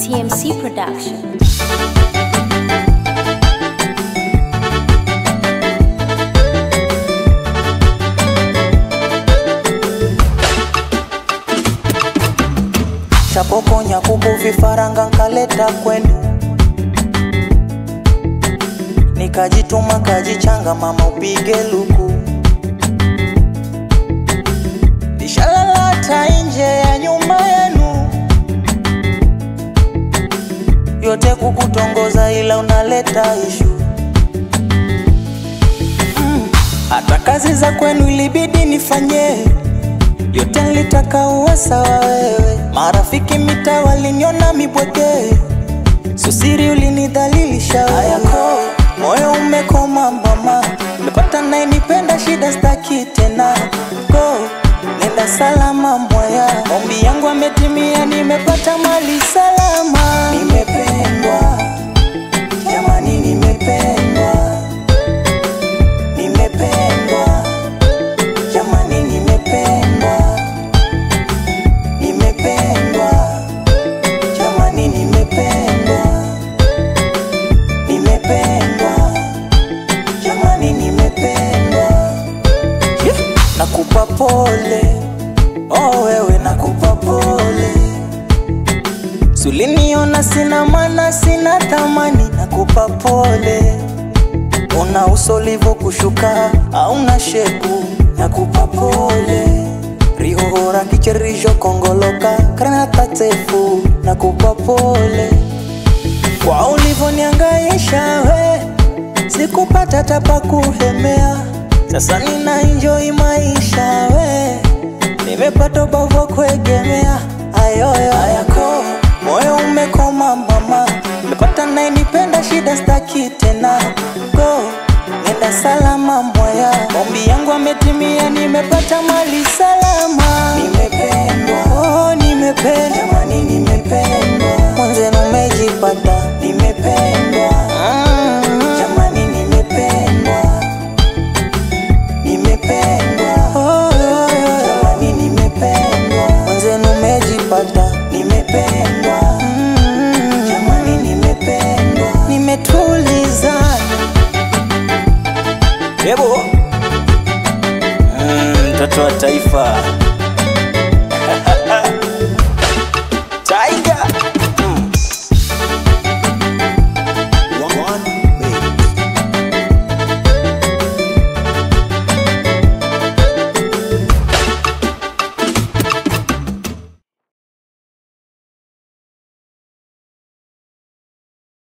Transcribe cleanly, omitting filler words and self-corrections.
TMC Production. Chapokonya kuku vifaranga nkaleta kwenu, nikajituma kajichanga mama upige luku. Nishalalata nje ya nyumba yenu, yote kukutongoza ila unaleta ishu. Hata kazi za kwenu ilibidi nifanye, yote nilitaka uwe sawa wewe. Marafiki mita waliniona mibweke, susiri ulinidhalilisha yako. Moyo umekoma mama, nimepata naye nipenda, shida staki tena. Go, nenda salama mwaya, ombi yangu ametimia, nimepata mali salama. Nimependwa, jamani nimependwa. Nimependwa, jamani nimependwa. Nimependwa, jamani nimependwa. Nimependwa, jamani nimependwa. Nakupa pole, oh wewe nakupa pole. Suliniona sina maana sina thamani, nakupa pole. Una usolivo kushuka, hauna shepu, nakupa pole. Rihohora kicherisho kongoloka, granata tefu, nakupa pole. Kwa ulivo niangaisha we, sikupata tapa kuhemea. Sasa nina enjoy maisha we, nimepata ubavu kuegemea. Ayoyo ayako, moyo umekoma mama, nimepata naye nipenda, shida staki tena. Go, nenda salama mwaya, ombi yangu ametimia, nimepata mali salama. Nimependwa, oh nimependwa, jamani nimependwa. Mwanzenu umejipata, nimependwa. Jamani nimependwa. Nimependwa, oh jamani nimependwa. Mwanzenu umejipata, nimependwa. Jamani nimependwa. Nimetuliza Yebo, mtoto wa taifa.